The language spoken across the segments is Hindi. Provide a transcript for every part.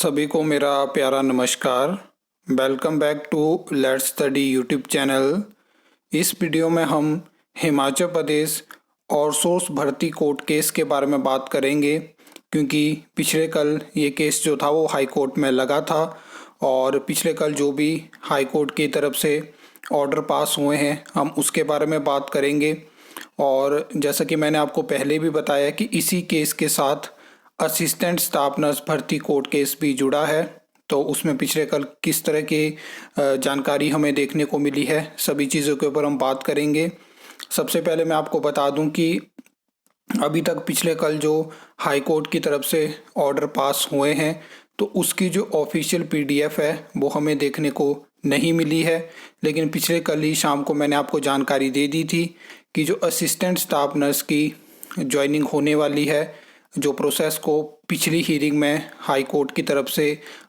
सभी को मेरा प्यारा नमस्कार। Welcome back to let's study YouTube channel. इस वीडियो में हम हिमाचल प्रदेश आउटसोर्स भर्ती कोर्ट केस के बारे में बात करेंगे, क्योंकि पिछले कल ये केस जो था वो हाई कोर्ट में लगा था और पिछले कल जो भी हाई कोर्ट की तरफ से ऑर्डर पास हुए हैं हम उसके बारे में बात करेंगे। और जैसा कि मैंने आपको पहले भी बताया कि इसी केस के साथ असिस्टेंट स्टाफ नर्स भर्ती कोर्ट केस भी जुड़ा है, तो उसमें पिछले कल किस तरह की जानकारी हमें देखने को मिली है, सभी चीज़ों के ऊपर हम बात करेंगे। सबसे पहले मैं आपको बता दूं कि अभी तक पिछले कल जो हाई कोर्ट की तरफ से ऑर्डर पास हुए हैं तो उसकी जो ऑफिशियल पीडीएफ है वो हमें देखने को नहीं मिली है, लेकिन पिछले कल ही शाम को मैंने आपको जानकारी दे दी थी कि जो असिस्टेंट स्टाफ नर्स की ज्वाइनिंग होने वाली है, जो प्रोसेस को पिछली हीयरिंग में हाई कोर्ट की तरफ से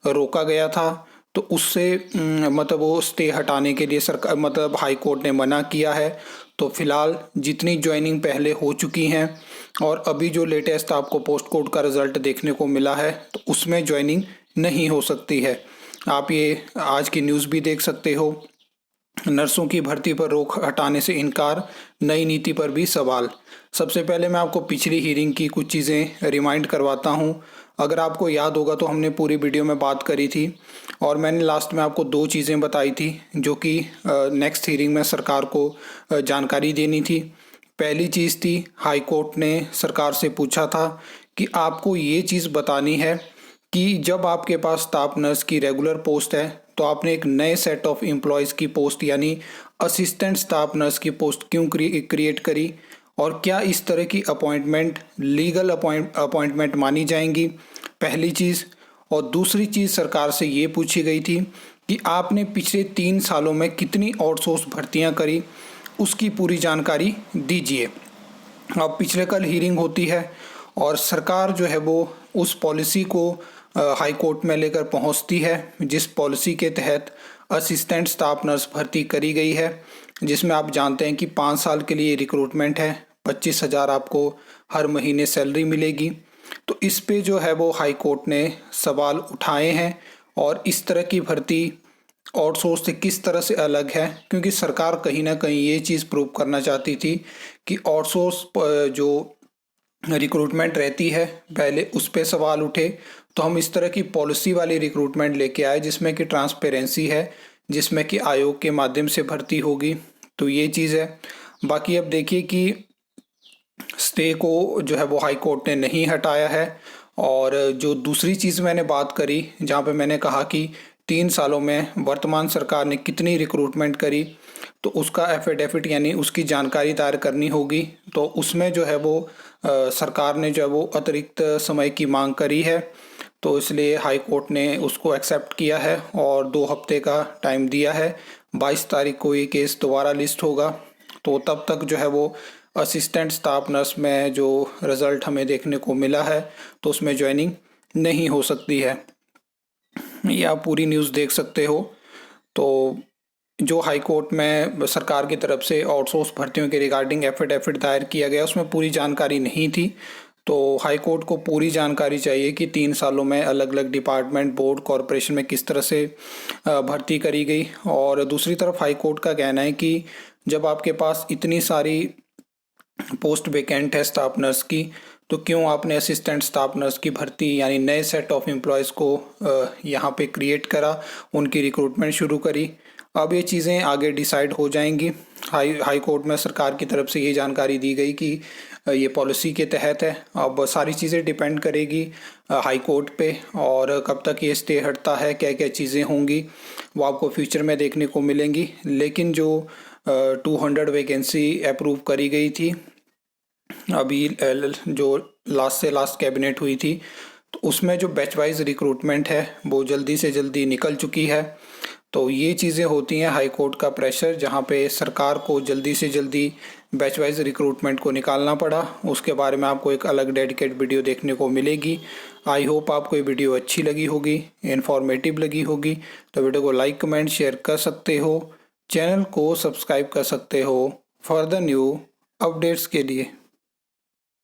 रोका गया था, तो उससे मतलब वो स्टे हटाने के लिए सरकार मतलब हाई कोर्ट ने मना किया है। तो फिलहाल जितनी ज्वाइनिंग पहले हो चुकी हैं और अभी जो लेटेस्ट आपको पोस्ट कोड का रिज़ल्ट देखने को मिला है तो उसमें ज्वाइनिंग नहीं हो सकती है। आप ये आज की न्यूज़ भी देख सकते हो। नर्सों की भर्ती पर रोक हटाने से इनकार, नई नीति पर भी सवाल। सबसे पहले मैं आपको पिछली हीयरिंग की कुछ चीज़ें रिमाइंड करवाता हूं। अगर आपको याद होगा तो हमने पूरी वीडियो में बात करी थी और मैंने लास्ट में आपको दो चीज़ें बताई थी जो कि नेक्स्ट हीयरिंग में सरकार को जानकारी देनी थी। पहली चीज़ थी, हाई कोर्ट ने सरकार से पूछा था कि आपको ये चीज़ बतानी है कि जब आपके पास स्टाफ नर्स की रेगुलर पोस्ट है तो आपने एक नए सेट ऑफ एम्प्लॉयज़ की पोस्ट यानी असिस्टेंट स्टाफ नर्स की पोस्ट क्यों क्रिएट करी, और क्या इस तरह की अपॉइंटमेंट लीगल अपॉइंटमेंट मानी जाएंगी, पहली चीज़। और दूसरी चीज़ सरकार से ये पूछी गई थी कि आपने पिछले 3 सालों में कितनी आउटसोर्स भर्तियां करी, उसकी पूरी जानकारी दीजिए। अब पिछले कल हीयरिंग होती है और सरकार जो है वो उस पॉलिसी को हाई कोर्ट में लेकर पहुंचती है जिस पॉलिसी के तहत असिस्टेंट स्टाफ नर्स भर्ती करी गई है, जिसमें आप जानते हैं कि 5 साल के लिए रिक्रूटमेंट है, 25,000 आपको हर महीने सैलरी मिलेगी। तो इस पे जो है वो हाई कोर्ट ने सवाल उठाए हैं और इस तरह की भर्ती आउटसोर्स से किस तरह से अलग है, क्योंकि सरकार कहीं ना कहीं ये चीज़ प्रूव करना चाहती थी कि आउटसोर्स जो रिक्रूटमेंट रहती है पहले उस पे सवाल उठे, तो हम इस तरह की पॉलिसी वाली रिक्रूटमेंट लेके आए जिसमें कि ट्रांसपेरेंसी है, जिसमें कि आयोग के माध्यम से भर्ती होगी। तो ये चीज़ है। बाकी अब देखिए कि स्टे को जो है वो हाई कोर्ट ने नहीं हटाया है। और जो दूसरी चीज़ मैंने बात करी जहाँ पे मैंने कहा कि 3 सालों में वर्तमान सरकार ने कितनी रिक्रूटमेंट करी, तो उसका एफिडेविट यानी उसकी जानकारी दायर करनी होगी। तो उसमें जो है वो सरकार ने जो है वो अतिरिक्त समय की मांग करी है, तो इसलिए हाई कोर्ट ने उसको एक्सेप्ट किया है और 2 हफ्ते का टाइम दिया है। 22 तारीख को ये केस दोबारा लिस्ट होगा, तो तब तक जो है वो असिस्टेंट स्टाफ नर्स में जो रिज़ल्ट हमें देखने को मिला है तो उसमें ज्वाइनिंग नहीं हो सकती है। ये आप पूरी न्यूज़ देख सकते हो। तो जो हाई कोर्ट में सरकार की तरफ से आउटसोर्स भर्तियों के रिगार्डिंग एफिडेविट दायर किया गया उसमें पूरी जानकारी नहीं थी, तो हाई कोर्ट को पूरी जानकारी चाहिए कि 3 सालों में अलग अलग डिपार्टमेंट, बोर्ड, कॉरपोरेशन में किस तरह से भर्ती करी गई। और दूसरी तरफ हाई कोर्ट का कहना है कि जब आपके पास इतनी सारी पोस्ट वैकेंट है स्टाफ नर्स की, तो क्यों आपने असिस्टेंट स्टाफ नर्स की भर्ती यानी नए सेट ऑफ एम्प्लॉयज़ को यहाँ पे क्रिएट करा, उनकी रिक्रूटमेंट शुरू करी। अब ये चीज़ें आगे डिसाइड हो जाएंगी। हाई कोर्ट में सरकार की तरफ से ये जानकारी दी गई कि ये पॉलिसी के तहत है। अब सारी चीज़ें डिपेंड करेगी हाई कोर्ट पे, और कब तक ये स्टे हटता है, क्या क्या चीज़ें होंगी वो आपको फ्यूचर में देखने को मिलेंगी। लेकिन जो 200 वैकेंसी अप्रूव करी गई थी अभी जो लास्ट से लास्ट कैबिनेट हुई थी, तो उसमें जो बैच वाइज रिक्रूटमेंट है वो जल्दी से जल्दी निकल चुकी है। तो ये चीज़ें होती हैं हाई कोर्ट का प्रेशर, जहाँ पे सरकार को जल्दी से जल्दी बैच वाइज रिक्रूटमेंट को निकालना पड़ा। उसके बारे में आपको एक अलग डेडिकेट वीडियो देखने को मिलेगी। आई होप आपको ये वीडियो अच्छी लगी होगी, इन्फॉर्मेटिव लगी होगी। तो वीडियो को लाइक, कमेंट, शेयर कर सकते हो, चैनल को सब्सक्राइब कर सकते हो फर्दर न्यू अपडेट्स के लिए।